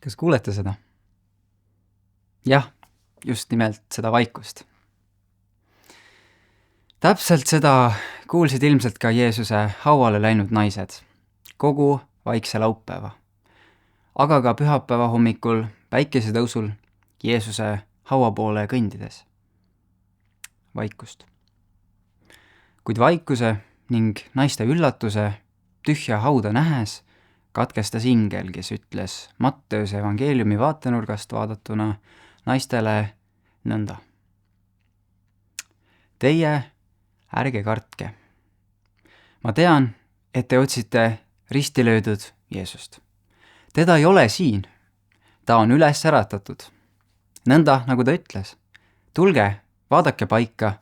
Kas kuulete seda? Jah, just nimelt seda vaikust. Täpselt seda kuulsid ilmselt ka Jeesuse hauale läinud naised, kogu vaikse laupäeva. Aga ka pühapäeva hommikul päikesetõusul Jeesuse haua poole kõndides. Vaikust. Kuid vaikuse ning naiste üllatuse tühja hauda nähes katkestas ingel, kes ütles Matteuse evangeeliumi vaatenurgast vaadatuna naistele nõnda. Teie ärge kartke. Ma tean, et te otsite ristilöödud Jeesust. Teda ei ole siin. Ta on üles äratatud. Nõnda, nagu ta ütles. Tulge, vaadake paika,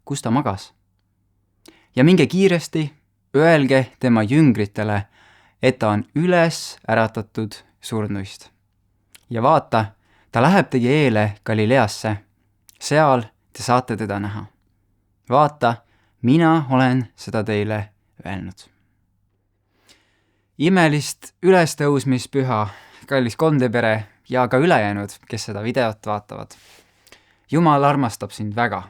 kus ta magas. Ja minge kiiresti, öelge tema jüngritele, et ta on üles äratatud surnuist. Ja vaata, ta läheb teie eele Galileasse. Seal te saate teda näha. Vaata, mina olen seda teile öelnud. Imelist ülestõusmispüha, kallis kondepere ja ka ülejäänud, kes seda videot vaatavad. Jumal armastab sind väga.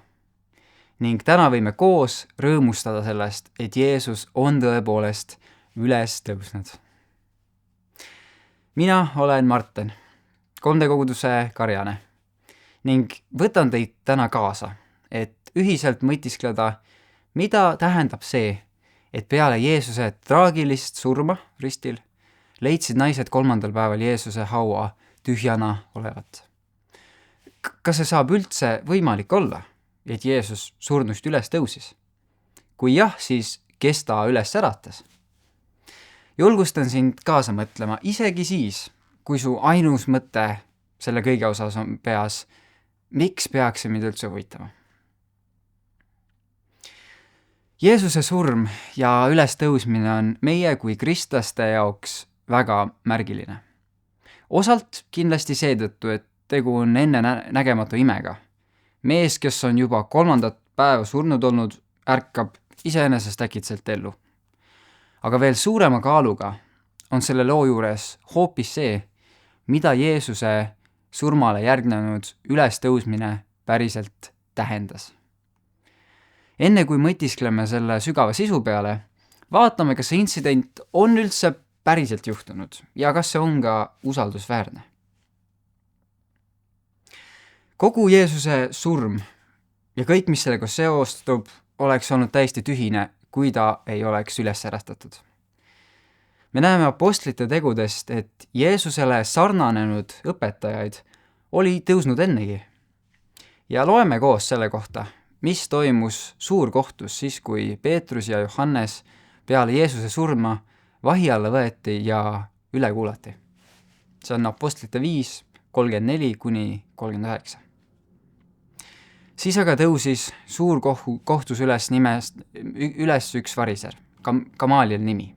Ning täna võime koos rõõmustada sellest, et Jeesus on tõepoolest üles tõusnud. Mina olen Marten, kondekoguduse karjane, ning võtan teid täna kaasa, et ühiselt mõtiskleda, mida tähendab see, et peale Jeesuse traagilist surma ristil leidsid naised 3. päeval Jeesuse haua tühjana olevat. Kas see saab üldse võimalik olla, et Jeesus surnust üles tõusis? Kui jah, siis kes ta üles äratas? Julgustan sind kaasa mõtlema isegi siis, kui su ainus mõte selle kõige osas on peas, miks peaks see mind üldse huvitama? Jeesuse surm ja ülestõusmine on meie kui kristlaste jaoks väga märgiline. Osalt kindlasti seetõttu, et tegu on enne nägematu imega. Mees, kes on juba 3. päeva surnud olnud, ärkab iseenesest äkitselt ellu. Aga veel suurema kaaluga on selle loo juures hoopis see, mida Jeesuse surmale järgnenud ülestõusmine päriselt tähendas. Enne kui mõtiskleme selle sügava sisu peale, vaatame, kas see intsident on üldse päriselt juhtunud ja kas see on ka usaldusväärne. Kogu Jeesuse surm ja kõik, mis sellega seostub, oleks olnud täiesti tühine, kui ta ei oleks üles äratatud. Me näeme apostlite tegudest, et Jeesusele sarnanenud õpetajaid oli tõusnud ennegi. Ja loeme koos selle kohta, mis toimus suurkohtus siis, kui Peetrus ja Johannes peale Jeesuse surma vahi alla võeti ja üle kuulati. See on apostlite 5, 34-39. Siis aga tõusis suurkohtus üles üks variser, Gamaliel nimi,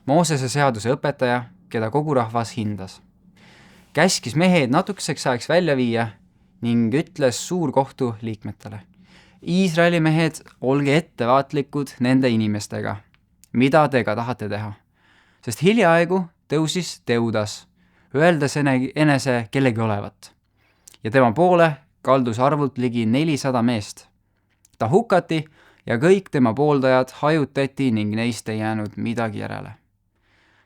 Moosese seaduse õpetaja, keda kogu rahvas hindas. Käskis mehed natukeseks ajaks välja viia ning ütles suurkohtu liikmetele: Iisraeli mehed, olge ettevaatlikud nende inimestega, mida te ka tahate teha. Sest hiljaaegu tõusis Teudas, öeldes enese kellegi olevat. Ja tema poole kaldus arvult ligi 400 meest. Ta hukati ja kõik tema pooldajad hajutati ning neist ei jäänud midagi järele.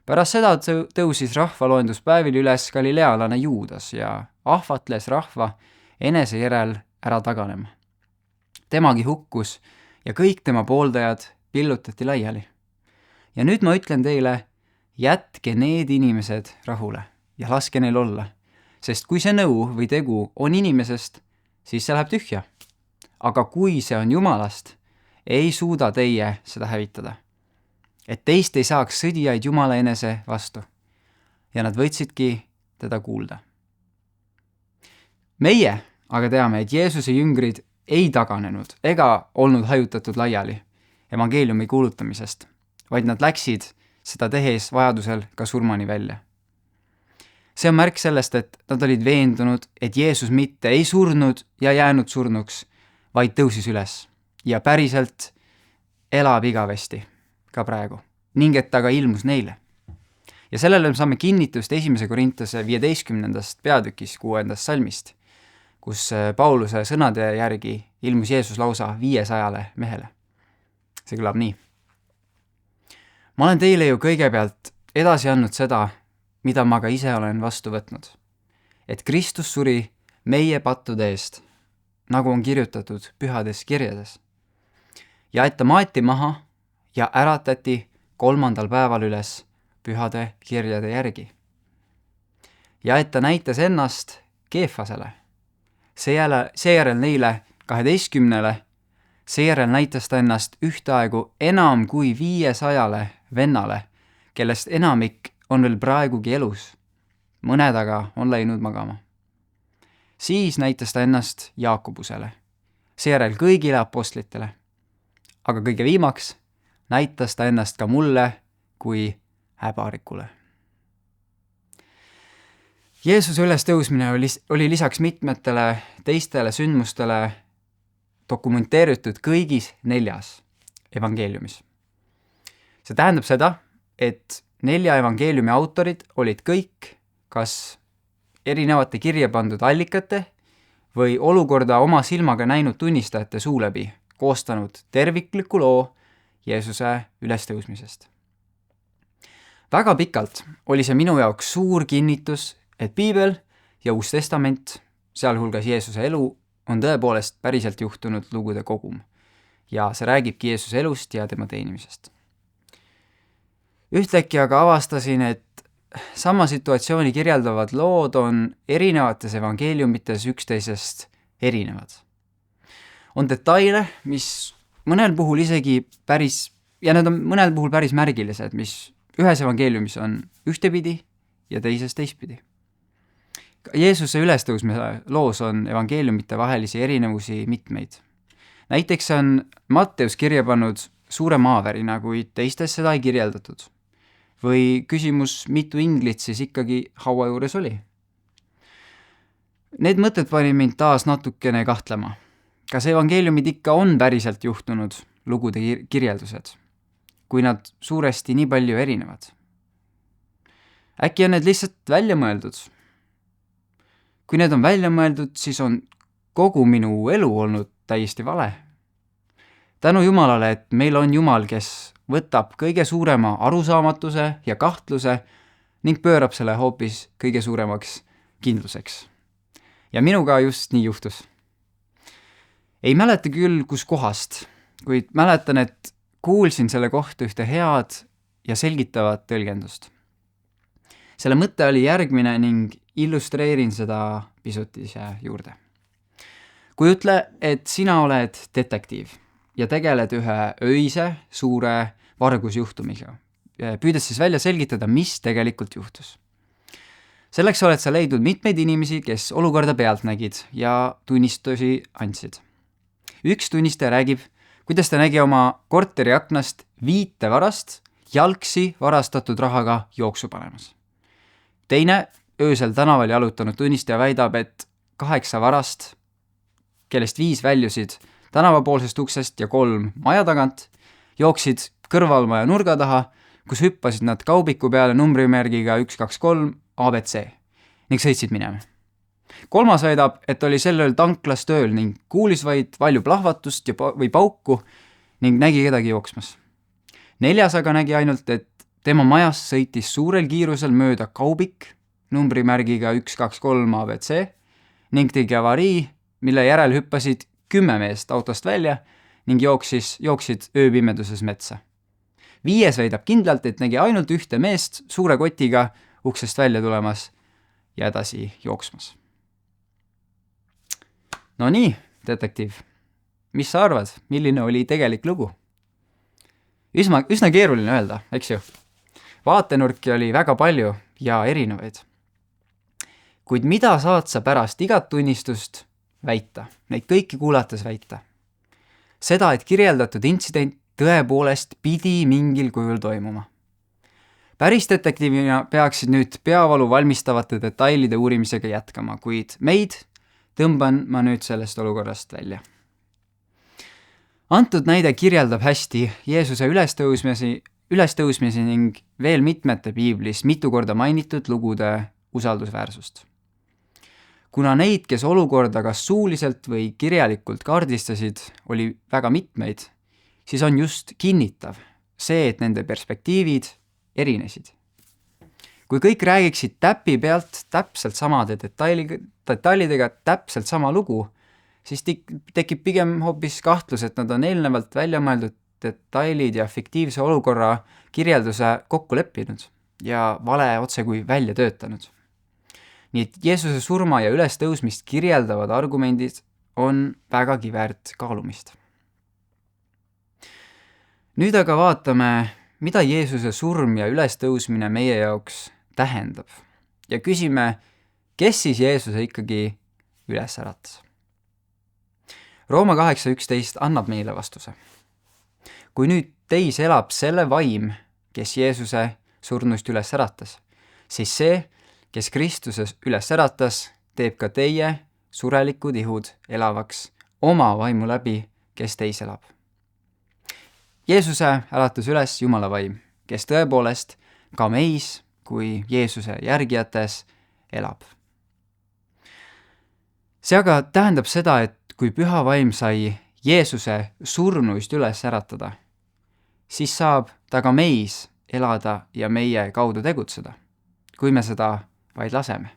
Pärast seda tõusis rahvaloenduspäevil üles galilealane Juudas ja ahvatles rahva enese järel ära taganema. Temagi hukkus ja kõik tema pooldajad pillutati laiali. Ja nüüd ma ütlen teile, jätke need inimesed rahule ja laske neil olla, sest kui see nõu või tegu on inimesest, siis see läheb tühja. Aga kui see on Jumalast, ei suuda teie seda hävitada. Et teist ei saaks sõdijaid Jumala enese vastu. Ja nad võtsidki teda kuulda. Meie aga teame, et Jeesuse jüngrid ei taganenud ega olnud hajutatud laiali evangeeliumi kuulutamisest, vaid nad läksid seda tehes vajadusel ka surmani välja. See on märk sellest, et nad olid veendunud, et Jeesus mitte ei surnud ja jäänud surnuks, vaid tõusis üles ja päriselt elab igavesti ka praegu ning et ta ka ilmus neile. Ja sellele saame kinnitust 1. Korintuse 15. peatükis 6. salmist, kus Pauluse sõnade järgi ilmus Jeesus lausa 500 mehele. See kõlab nii. Ma olen teile ju kõigepealt edasi andnud seda, mida ma ka ise olen vastu võtnud, et Kristus suri meie pattude eest, nagu on kirjutatud pühades kirjades, ja et ta maeti maha ja äratati 3. päeval üles pühade kirjade järgi. Ja et ta näitas ennast Keefasele, seejärel neile 12, seejärel näitas ta ennast ühtaegu enam kui 500 vennale, kellest enamik on veel praegugi elus, mõned aga on läinud magama. Siis näitas ta ennast Jaakobusele, seejärel kõigile apostlitele, aga kõige viimaks näitas ta ennast ka mulle kui häbarikule. Jeesuse ülestõusmine oli lisaks mitmetele teistele sündmustele dokumenteeritud kõigis 4 evangeeliumis. See tähendab seda, et 4 evangeeliumi autorid olid kõik kas erinevate kirja pandud allikate või olukorda oma silmaga näinud tunnistajate suu läbi koostanud tervikliku loo Jeesuse ülestõusmisest. Väga pikalt oli see minu jaoks suur kinnitus, et Piibel ja Uus Testament, sealhulgas Jeesuse elu, on tõepoolest päriselt juhtunud lugude kogum ja see räägibki Jeesuse elust ja tema teenimisest. Ühtlõkki aga avastasin, et sama situatsiooni kirjeldavad lood on erinevates evangeeliumites üksteisest erinevad. On detaile, mis mõnel puhul isegi need on mõnel puhul päris märgilised, mis ühes evangeeliumis on ühtepidi ja teises teistpidi. Jeesuse ülestõusmise loos on evangeeliumite vahelisi erinevusi mitmeid. Näiteks on Matteus kirja pannud suure maavärina, kuid teistes seda ei kirjeldatud. Või küsimus, mitu inglit siis ikkagi haua juures oli. Need mõtted pani mind taas natukene kahtlema. Kas evangeeliumid ikka on päriselt juhtunud lugude kirjeldused, kui nad suuresti nii palju erinevad? Äkki on need lihtsalt välja mõeldud? Kui need on välja mõeldud, siis on kogu minu elu olnud täiesti vale. Tänu Jumalale, et meil on Jumal, kes võtab kõige suurema arusaamatuse ja kahtluse ning pöörab selle hoopis kõige suuremaks kindluseks. Ja minuga just nii juhtus. Ei mäleta küll, kus kohast, kuid mäletan, et kuulsin selle kohta ühte head ja selgitavat tõlgendust. Selle mõte oli järgmine ning illustreerin seda pisut ise juurde. Kujutle, et sina oled detektiiv ja tegeled ühe öise suure vargusjuhtumiga, püüdes siis välja selgitada, mis tegelikult juhtus. Selleks oled sa leidnud mitmeid inimesi, kes olukorda pealt nägid ja tunnistusi andsid. Üks tunnistaja räägib, kuidas ta nägi oma korteri aknast 5 varast jalgsi varastatud rahaga jooksu panemas. Teine öösel tänaval jalutanud tunnistaja väidab, et 8 varast, kellest 5 väljusid tänavapoolsest uksest ja 3 maja tagant, jooksid kõrvalmaja nurga taha, kus hüppasid nad kaubiku peale numbrimärgiga 123 ABC ning sõitsid minema. 3. väidab, et oli sel ööl tanklas tööl ning kuulis vaid valju plahvatust või pauku ning nägi kedagi jooksmas. 4. aga nägi ainult, et tema majast sõitis suurel kiirusel mööda kaubik numbrimärgiga 123 ABC ning tegi avarii, mille järel hüppasid 10 meest autost välja ning jooksid ööpimeduses metsa. 5. väidab kindlalt, et nägi ainult ühte meest suure kotiga uksest välja tulemas ja edasi jooksmas. No nii, detektiiv, mis sa arvad, milline oli tegelik lugu? Üsna keeruline öelda, eks ju? Vaatenurki oli väga palju ja erinevaid. Kuid mida saad sa pärast igat tunnistust väita, neid kõiki kuulates väita? Seda, et kirjeldatud intsident tõepoolest pidi mingil kujul toimuma. Päris detektiivina peaksid nüüd peavalu valmistavate detailide uurimisega jätkama, kuid meid tõmban ma nüüd sellest olukorrast välja. Antud näide kirjeldab hästi Jeesuse ülestõusmisi ülestõusmise ning veel mitmete piiblis mitu korda mainitud lugude usaldusväärsust. Kuna neid, kes olukorda kas suuliselt või kirjalikult kaardistasid, oli väga mitmeid, siis on just kinnitav see, et nende perspektiivid erinesid. Kui kõik räägiksid täpi pealt täpselt samade detailidega täpselt sama lugu, siis tekib pigem hoopis kahtlus, et nad on eelnevalt välja mõeldud detailid ja fiktiivse olukorra kirjelduse kokku leppinud ja vale otse kui välja töötanud. Nii et Jeesuse surma ja ülestõusmist kirjeldavad argumendid on vägagi väärt kaalumist. Nüüd aga vaatame, mida Jeesuse surm ja ülestõusmine meie jaoks tähendab ja küsime, kes siis Jeesuse ikkagi üles äratas. Rooma 8.11 annab meile vastuse. Kui nüüd teis elab selle vaim, kes Jeesuse surnust üles äratas, siis see, kes Kristuses üles äratas, teeb ka teie surelikud ihud elavaks oma vaimu läbi, kes teis elab. Jeesuse äratas üles Jumala vaim, kes tõepoolest ka meis kui Jeesuse järgijates elab. See aga tähendab seda, et kui püha vaim sai Jeesuse surnuist üles äratada, siis saab ta ka meis elada ja meie kaudu tegutseda, kui me seda vaid laseme.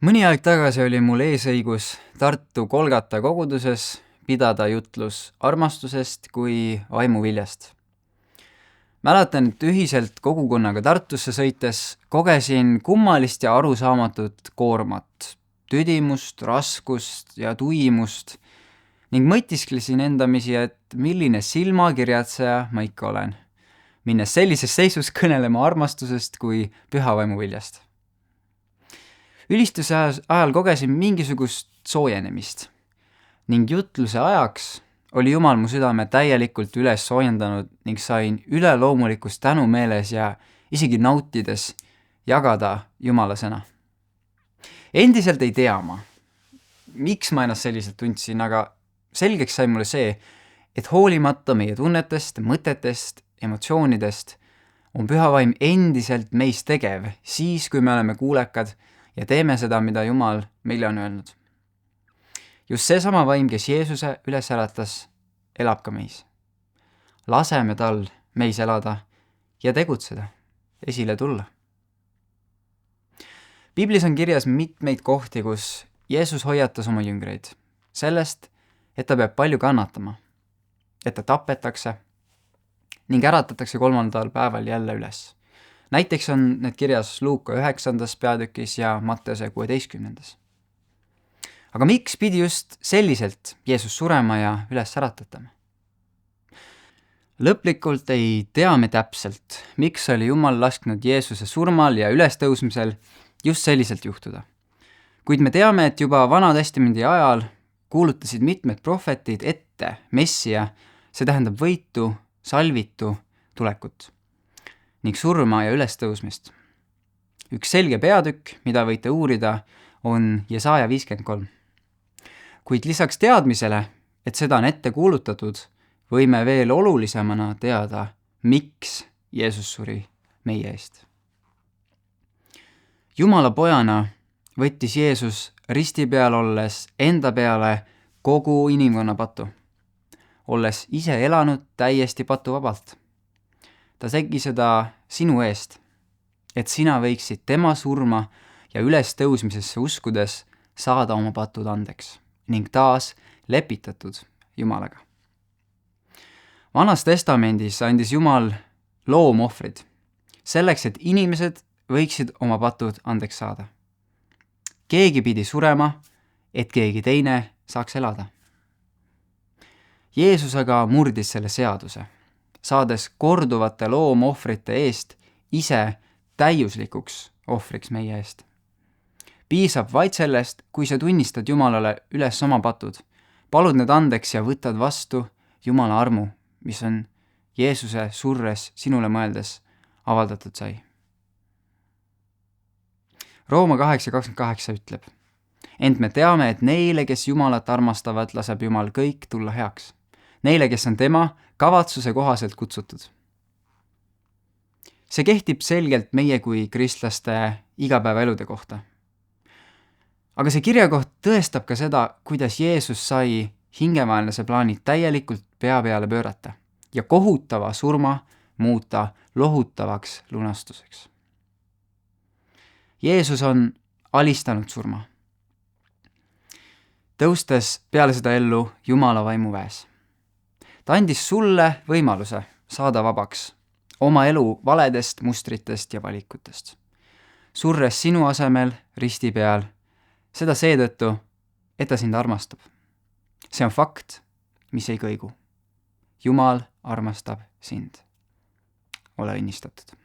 Mõni aeg tagasi oli mul eesõigus Tartu Kolgata koguduses pidada jutlus armastusest kui vaimuviljast. Mäletan, et ühiselt kogukonnaga Tartusse sõites kogesin kummalist ja arusaamatut koormat, tüdimust, raskust ja tuimust ning mõtisklesin endamisi, et milline silmakirjatseja ma ikka olen, minnes sellises seisus kõnelema armastusest kui püha vaimuviljast. Ülistuse ajal kogesin mingisugust soojenemist ning jutluse ajaks oli Jumal mu südame täielikult üles soojendanud ning sain üleloomulikust tänumeeles ja isegi nautides jagada Jumala sõna. Endiselt ei tea ma, miks ma ennast selliselt tundsin, aga selgeks sai mulle see, et hoolimata meie tunnetest, mõtetest, emotsioonidest on püha vaim endiselt meis tegev siis, kui me oleme kuulekad ja teeme seda, mida Jumal meile on öelnud. Just seesama vaim, kes Jeesuse üles äratas, elab ka meis. Laseme tal meis elada ja tegutseda, esile tulla. Biblis on kirjas mitmeid kohti, kus Jeesus hoiatas oma jüngreid sellest, et ta peab palju kannatama, et ta tapetakse ning äratatakse 3. päeval jälle üles. Näiteks on need kirjas Luuka 9. peatükis ja Matteuse 16. Aga miks pidi just selliselt Jeesus surema ja üles äratatama? Lõplikult ei tea me täpselt, miks oli Jumal lasknud Jeesuse surmal ja ülestõusmisel just selliselt juhtuda. Kuid me teame, et juba Vana Testamendi ajal kuulutasid mitmed prohvetid ette Messia, see tähendab võitu, salvitu tulekut ning surma ja ülestõusmist. Üks selge peatükk, mida võite uurida, on Jesaja 53. Kuid lisaks teadmisele, et seda on ette kuulutatud, võime veel olulisemana teada, miks Jeesus suri meie eest. Jumala pojana võttis Jeesus risti peal olles enda peale kogu inimkonna patu, olles ise elanud täiesti patuvabalt. Ta tegi seda sinu eest, et sina võiksid tema surma ja ülestõusmisesse uskudes saada oma patud andeks ning taas lepitatud Jumalaga. Vanas testamendis andis Jumal loomohvrid selleks, et inimesed võiksid oma patud andeks saada. Keegi pidi surema, et keegi teine saaks elada. Jeesus aga murdis selle seaduse, saades korduvate loomohvrite eest ise täiuslikuks ohvriks meie eest. Piisab vaid sellest, kui sa tunnistad Jumalale üles oma patud, palud need andeks ja võtad vastu Jumala armu, mis on Jeesuse surres sinule mõeldes avaldatud sai. Rooma 8.28 ütleb, ent me teame, et neile, kes Jumalat armastavad, laseb Jumal kõik tulla heaks. Neile, kes on tema kavatsuse kohaselt kutsutud. See kehtib selgelt meie kui kristlaste igapäevaelude kohta. Aga see kirjakoht tõestab ka seda, kuidas Jeesus sai hingemaenlase plaanid täielikult pea peale pöörata ja kohutava surma muuta lohutavaks lunastuseks. Jeesus on alistanud surma, tõustes peale seda ellu Jumala vaimu väes. Ta andis sulle võimaluse saada vabaks oma elu valedest mustritest ja valikutest, surres sinu asemel risti peal, seda seetõttu, et ta sind armastab. See on fakt, mis ei kõigu. Jumal armastab sind. Ole õnnistatud.